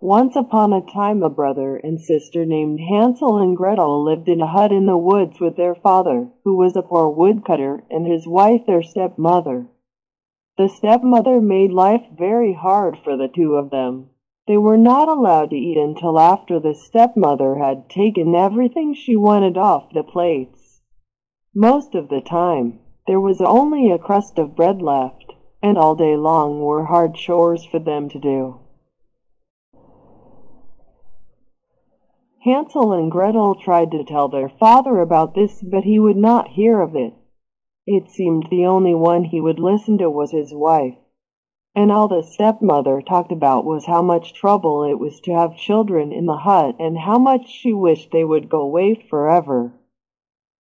Once upon a time a brother and sister named Hansel and Gretel lived in a hut in the woods with their father, who was a poor woodcutter, and his wife their stepmother. The stepmother made life very hard for the two of them. They were not allowed to eat until after the stepmother had taken everything she wanted off the plates. Most of the time, there was only a crust of bread left, and all day long were hard chores for them to do. Hansel and Gretel tried to tell their father about this, but he would not hear of it. It seemed the only one he would listen to was his wife, and all the stepmother talked about was how much trouble it was to have children in the hut and how much she wished they would go away forever.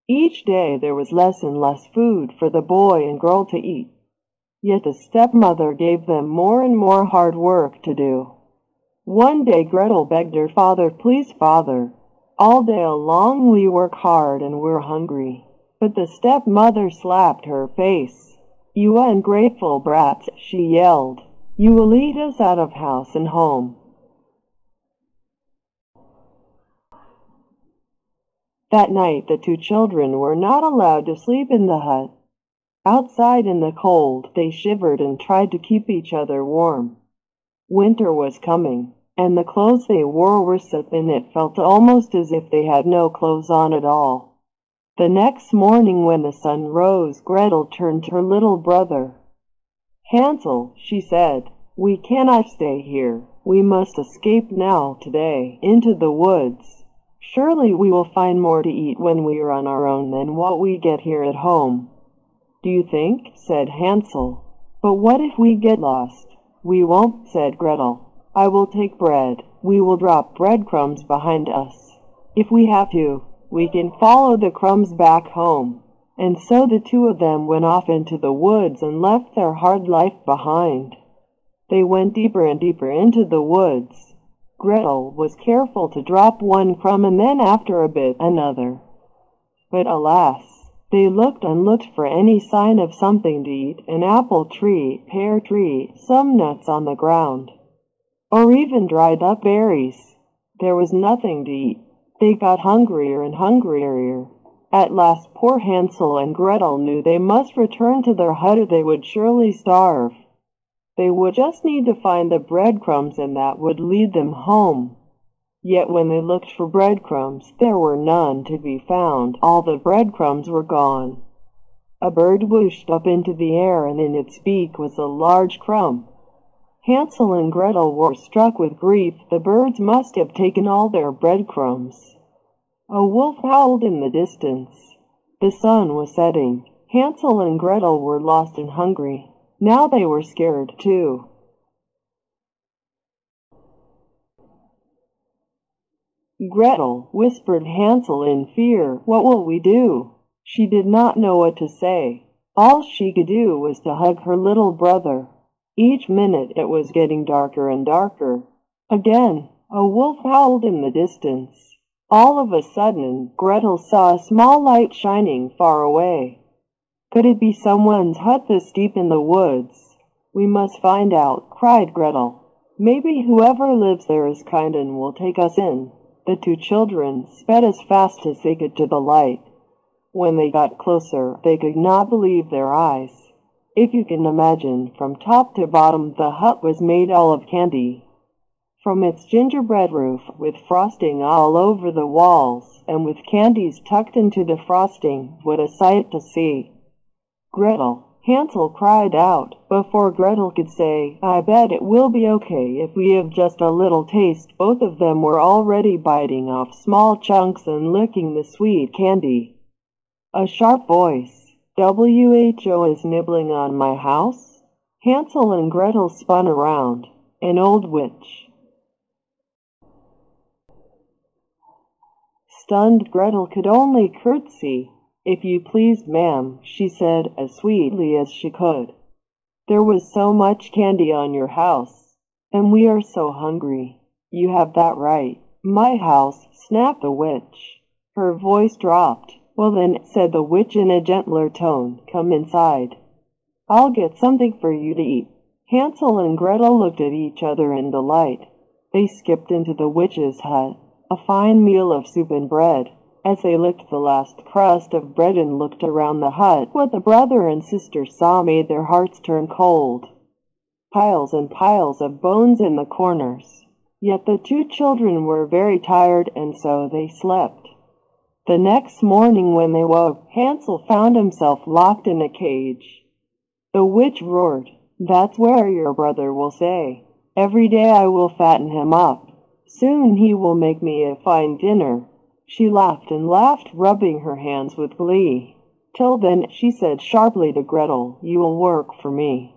Each day there was less and less food for the boy and girl to eat, yet the stepmother gave them more and more hard work to do. One day Gretel begged her father, "Please, father, all day long we work hard and we're hungry." But the stepmother slapped her face. "You ungrateful brats," she yelled. "You will eat us out of house and home." That night the two children were not allowed to sleep in the hut. Outside in the cold, they shivered and tried to keep each other warm. Winter was coming, and the clothes they wore were so thin it felt almost as if they had no clothes on at all. The next morning when the sun rose, Gretel turned to her little brother. "Hansel," she said, "we cannot stay here. We must escape now, today, into the woods. Surely we will find more to eat when we are on our own than what we get here at home." "Do you think?" said Hansel. "But what if we get lost?" "We won't," said Gretel. "I will take bread. We will drop breadcrumbs behind us. If we have to, we can follow the crumbs back home." And so the two of them went off into the woods and left their hard life behind. They went deeper and deeper into the woods. Gretel was careful to drop one crumb and then after a bit another. But alas, they looked and looked for any sign of something to eat, an apple tree, pear tree, some nuts on the ground, or even dried up berries. There was nothing to eat. They got hungrier and hungrier. At last poor Hansel and Gretel knew they must return to their hut or they would surely starve. They would just need to find the breadcrumbs and that would lead them home. Yet when they looked for breadcrumbs, there were none to be found. All the breadcrumbs were gone. A bird whooshed up into the air, and in its beak was a large crumb. Hansel and Gretel were struck with grief. The birds must have taken all their breadcrumbs. A wolf howled in the distance. The sun was setting. Hansel and Gretel were lost and hungry. Now they were scared, too. "Gretel," whispered Hansel in fear, "what will we do?" She did not know what to say. All she could do was to hug her little brother. Each minute it was getting darker and darker. Again, a wolf howled in the distance. All of a sudden, Gretel saw a small light shining far away. Could it be someone's hut this deep in the woods? "We must find out," cried Gretel. "Maybe whoever lives there is kind and will take us in." The two children sped as fast as they could to the light. When they got closer, they could not believe their eyes. If you can imagine, from top to bottom the hut was made all of candy. From its gingerbread roof, with frosting all over the walls, and with candies tucked into the frosting, what a sight to see. "Gretel," Hansel cried out. Before Gretel could say, "I bet it will be okay if we have just a little taste," both of them were already biting off small chunks and licking the sweet candy. A sharp voice, "WHO is nibbling on my house?" Hansel and Gretel spun around. An old witch. Stunned Gretel could only curtsy. "If you please, ma'am," she said as sweetly as she could. "There was so much candy on your house, and we are so hungry." "You have that right. My house," snapped the witch. Her voice dropped. "Well then," said the witch in a gentler tone, "come inside. I'll get something for you to eat." Hansel and Gretel looked at each other in delight. They skipped into the witch's hut, a fine meal of soup and bread. As they licked the last crust of bread and looked around the hut, what the brother and sister saw made their hearts turn cold. Piles and piles of bones in the corners. Yet the two children were very tired, and so they slept. The next morning when they woke, Hansel found himself locked in a cage. The witch roared, "That's where your brother will stay. Every day I will fatten him up. Soon he will make me a fine dinner." She laughed and laughed, rubbing her hands with glee. "Till then," she said sharply to Gretel, "you will work for me."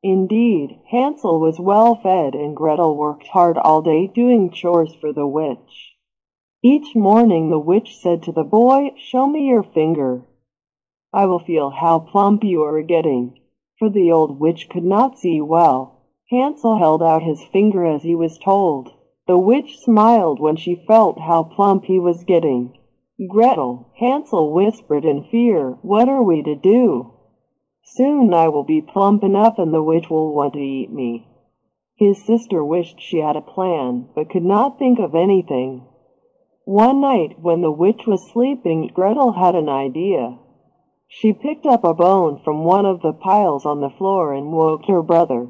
Indeed, Hansel was well fed, and Gretel worked hard all day doing chores for the witch. Each morning the witch said to the boy, "Show me your finger. I will feel how plump you are getting." For the old witch could not see well. Hansel held out his finger as he was told. The witch smiled when she felt how plump he was getting. "Gretel," Hansel whispered in fear, "what are we to do? Soon I will be plump enough and the witch will want to eat me." His sister wished she had a plan, but could not think of anything. One night, when the witch was sleeping, Gretel had an idea. She picked up a bone from one of the piles on the floor and woke her brother.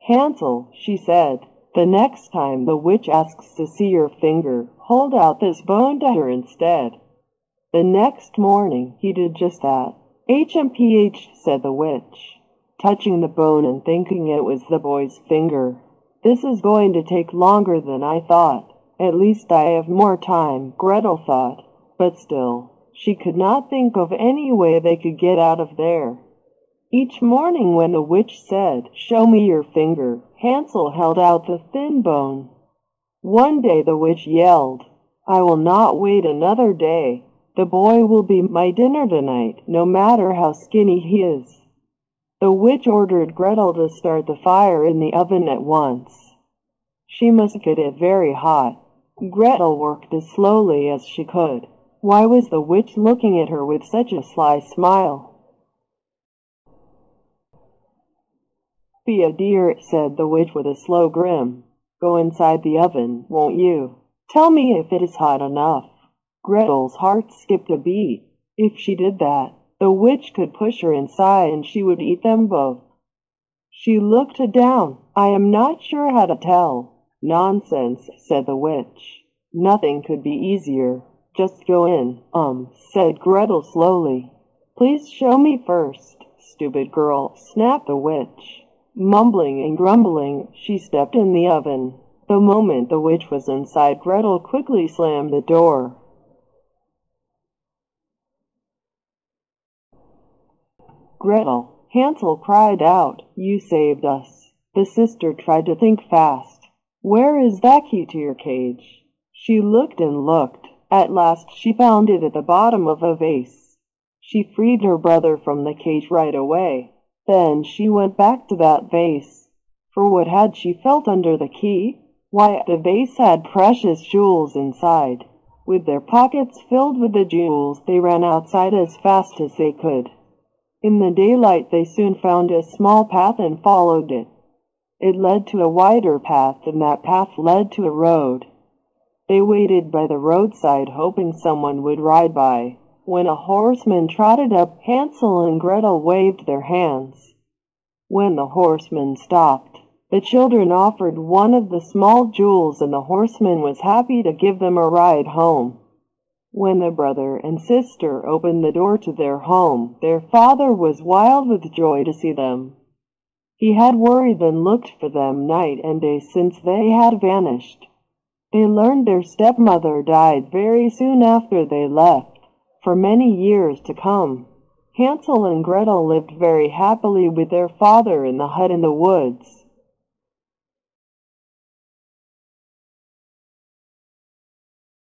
"Hansel," she said, "the next time the witch asks to see your finger, hold out this bone to her instead." The next morning he did just that. "H.M.P.H.," said the witch, touching the bone and thinking it was the boy's finger. "This is going to take longer than I thought. At least I have more time," Gretel thought, but still, she could not think of any way they could get out of there. Each morning when the witch said, "Show me your finger," Hansel held out the thin bone. One day the witch yelled, "I will not wait another day. The boy will be my dinner tonight, no matter how skinny he is." The witch ordered Gretel to start the fire in the oven at once. She must get it very hot. Gretel worked as slowly as she could. Why was the witch looking at her with such a sly smile? "Be a dear," said the witch with a slow grin. "Go inside the oven, won't you? Tell me if it is hot enough." Gretel's heart skipped a beat. If she did that, the witch could push her inside and she would eat them both. She looked down. "I am not sure how to tell." "Nonsense," said the witch. "Nothing could be easier. Just go in." Said Gretel slowly. "Please show me first." "Stupid girl," snapped the witch. Mumbling and grumbling, she stepped in the oven. The moment the witch was inside, Gretel quickly slammed the door. "Gretel," Hansel cried out, "you saved us." The sister tried to think fast. "Where is that key to your cage?" She looked and looked. At last she found it at the bottom of a vase. She freed her brother from the cage right away. Then she went back to that vase. For what had she felt under the key? Why, the vase had precious jewels inside. With their pockets filled with the jewels, they ran outside as fast as they could. In the daylight they soon found a small path and followed it. It led to a wider path, and that path led to a road. They waited by the roadside, hoping someone would ride by. When a horseman trotted up, Hansel and Gretel waved their hands. When the horseman stopped, the children offered one of the small jewels, and the horseman was happy to give them a ride home. When the brother and sister opened the door to their home, their father was wild with joy to see them. He had worried and looked for them night and day since they had vanished. They learned their stepmother died very soon after they left. For many years to come, Hansel and Gretel lived very happily with their father in the hut in the woods.